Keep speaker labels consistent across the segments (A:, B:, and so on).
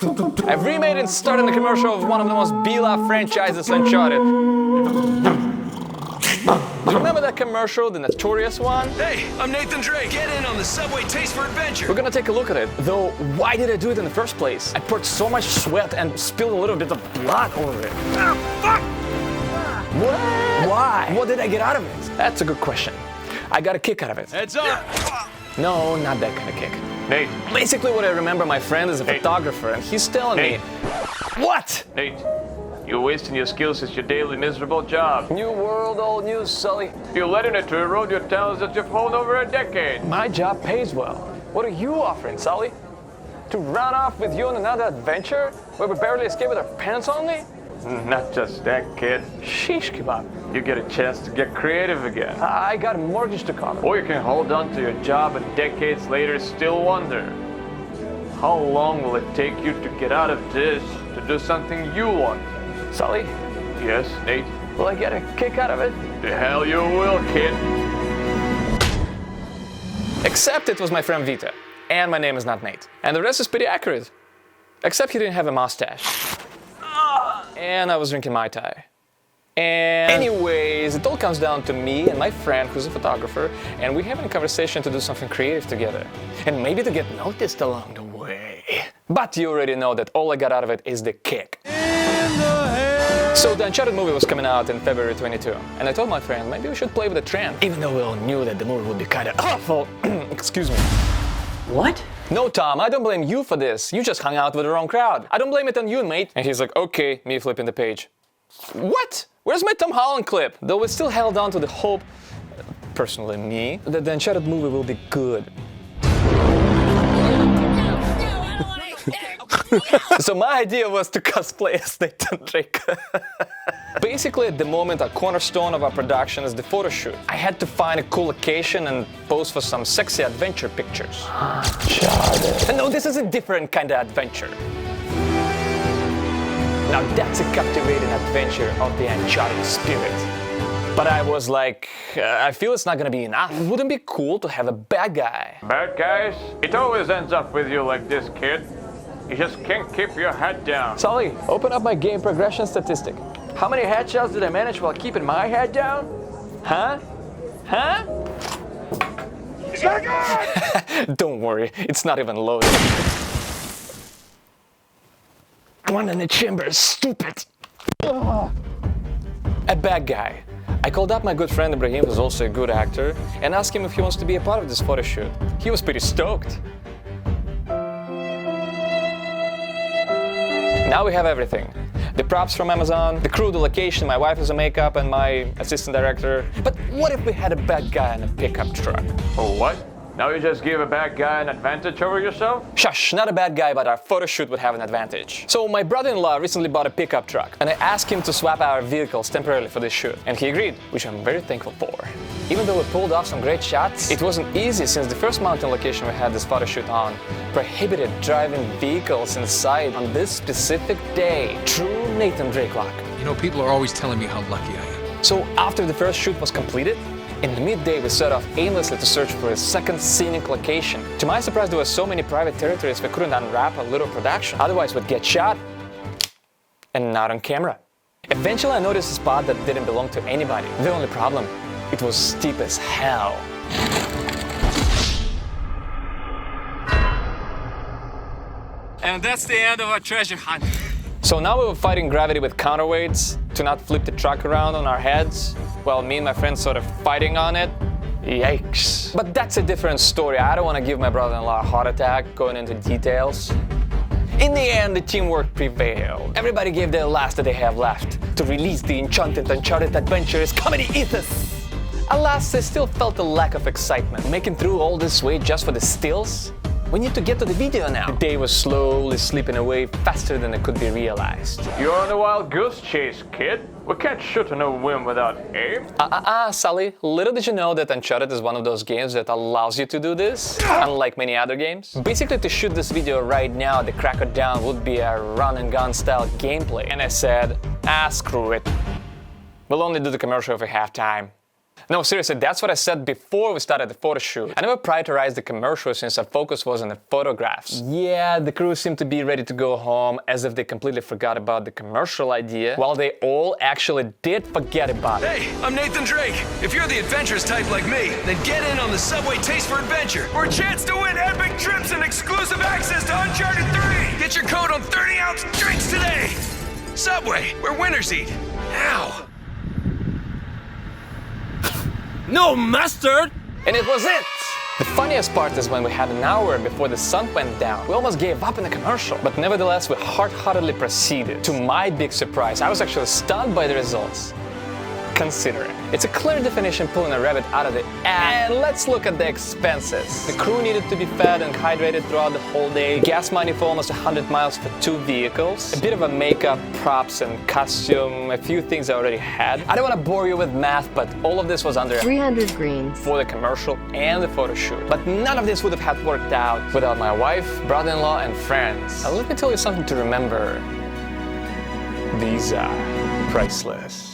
A: I've remade and starred in a commercial of one of the most beloved franchises, Uncharted. Do you remember that commercial, the notorious one?
B: Hey, I'm Nathan Drake. Get in on the Subway Taste for Adventure.
A: We're gonna take a look at it. Though, why did I do it in the first place? I poured so much sweat and spilled a little bit of blood over it.
B: Ah, fuck!
A: What? Why? What did I get out of it? That's a good question. I got a kick out of it.
B: Heads up!
A: No, not that kind of kick.
C: Nate.
A: Basically, what I remember, my friend is a photographer, and he's telling me... What?
C: Nate, you're wasting your skills at your daily miserable job.
A: New world, old news, Sully.
C: You're letting it to erode your talents that you've honed over a decade.
A: My job pays well. What are you offering, Sully? To run off with you on another adventure where we barely escape with our pants only?
C: Not just that, kid.
A: Sheesh kebab.
C: You get a chance to get creative again.
A: I got a mortgage to cover.
C: Or you can hold on to your job and decades later still wonder, how long will it take you to get out of this to do something you want?
A: Sully,
C: Yes, Nate?
A: will I get a kick out of it?
C: The hell you will, kid.
A: Except it was my friend Vita. And my name is not Nate. And the rest is pretty accurate. Except he didn't have a mustache. And I was drinking Mai Tai. And anyways, it all comes down to me and my friend who's a photographer, and we're having a conversation to do something creative together. And maybe to get noticed along the way. But you already know that all I got out of it is the kick. So the Uncharted movie was coming out in February 22, and I told my friend maybe we should play with the trend, even though we all knew that the movie would be kinda awful. Excuse me.
D: What?
A: No, Tom, I don't blame you for this. You just hung out with the wrong crowd. I don't blame it on you, mate. And he's like, okay, me flipping the page. What? Where's my Tom Holland clip? Though we still held on to the hope, personally me, that the Uncharted movie will be good. So my idea was to cosplay as Nathan Drake. Basically, at the moment, a cornerstone of our production is the photo shoot. I had to find a cool location and pose for some sexy adventure pictures. Uncharted. No, this is a different kind of adventure. Now that's a captivating adventure of the Uncharted spirit. But I was like, I feel it's not gonna be enough. Wouldn't it be cool to have a bad guy?
C: Bad guys? It always ends up with you like this, kid. You just can't keep your head down.
A: Sully, open up my game progression statistic. How many headshots did I manage while keeping my head down? Huh? Huh?
B: He's got a gun!
A: Don't worry, it's not even loaded. One in the chamber, stupid. Ugh. A bad guy. I called up my good friend Ibrahim, who's also a good actor, and asked him if he wants to be a part of this photo shoot. He was pretty stoked. Now we have everything. The props from Amazon, the crew, the location, my wife is a makeup, and my assistant director. But what if we had a bad guy in a pickup truck?
C: Oh, what? Now you just give a bad guy an advantage over yourself?
A: Shush, not a bad guy, but our photo shoot would have an advantage. So my brother-in-law recently bought a pickup truck, and I asked him to swap our vehicles temporarily for this shoot. And he agreed, which I'm very thankful for. Even though we pulled off some great shots, it wasn't easy since the first mountain location we had this photo shoot on prohibited driving vehicles inside on this specific day. True Nathan Drake luck.
E: You know, people are always telling me how lucky I am.
A: So after the first shoot was completed, in the midday we set off aimlessly to search for a second scenic location. To my surprise, there were so many private territories we couldn't unwrap a little production. Otherwise we'd get shot and not on camera. Eventually I noticed a spot that didn't belong to anybody. The only problem, it was steep as hell.
E: And that's the end of our treasure hunt.
A: So now we were fighting gravity with counterweights to not flip the truck around on our heads, while me and my friends sort of fighting on it. Yikes. But that's a different story. I don't want to give my brother-in-law a heart attack going into details. In the end, the teamwork prevailed. Everybody gave their last that they have left to release the enchanted Uncharted Adventures comedy ethos. Alas, I still felt a lack of excitement. Making through all this way just for the stills? We need to get to the video now. The day was slowly slipping away faster than it could be realized.
C: You're on a wild goose chase, kid. We can't shoot on a whim without aim.
A: Sully, little did you know that Uncharted is one of those games that allows you to do this, unlike many other games. Basically, to shoot this video right now, the crack it down would be a run and gun style gameplay. And I said, screw it. We'll only do the commercial for halftime. No, seriously, that's what I said before we started the photo shoot. I never prioritized the commercial since our focus was on the photographs. Yeah, the crew seemed to be ready to go home as if they completely forgot about the commercial idea, while they all actually did forget about it.
B: Hey, I'm Nathan Drake. If you're the adventurous type like me, then get in on the Subway Taste for Adventure for a chance to win epic trips and exclusive access to Uncharted 3. Get your code on 30-ounce drinks today. Subway, where winners eat. Ow.
E: No mustard!
A: And it was it! The funniest part is when we had an hour before the sun went down. We almost gave up in the commercial, but nevertheless we hard-heartedly proceeded. To my big surprise, I was actually stunned by the results. Consider it. It's a clear definition pulling a rabbit out of the ass. And let's look at the expenses. The crew needed to be fed and hydrated throughout the whole day. Gas money for almost 100 miles for 2 vehicles. A bit of a makeup, props and costume, a few things I already had. I don't want to bore you with math, but all of this was under
D: 300 greens
A: for the commercial and the photo shoot. But none of this would have had worked out without my wife, brother-in-law and friends. Now let me tell you something to remember. These are priceless.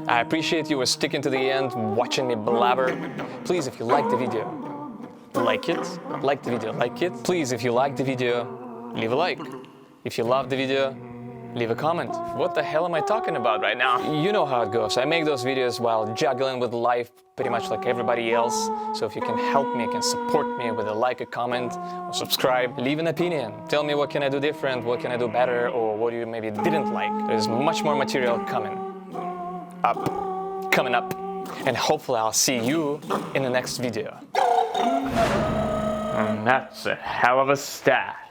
A: I appreciate you sticking to the end, watching me blabber. Please, if you liked the video, like it. Like the video, like it. Please, if you liked the video, leave a like. If you loved the video, leave a comment. What the hell am I talking about right now? You know how it goes. I make those videos while juggling with life pretty much like everybody else. So if you can help me, can support me with a like, a comment, or subscribe, leave an opinion. Tell me what can I do different, what can I do better, or what you maybe didn't like. There's much more material coming up. And hopefully I'll see you in the next video.
C: That's a hell of a stat.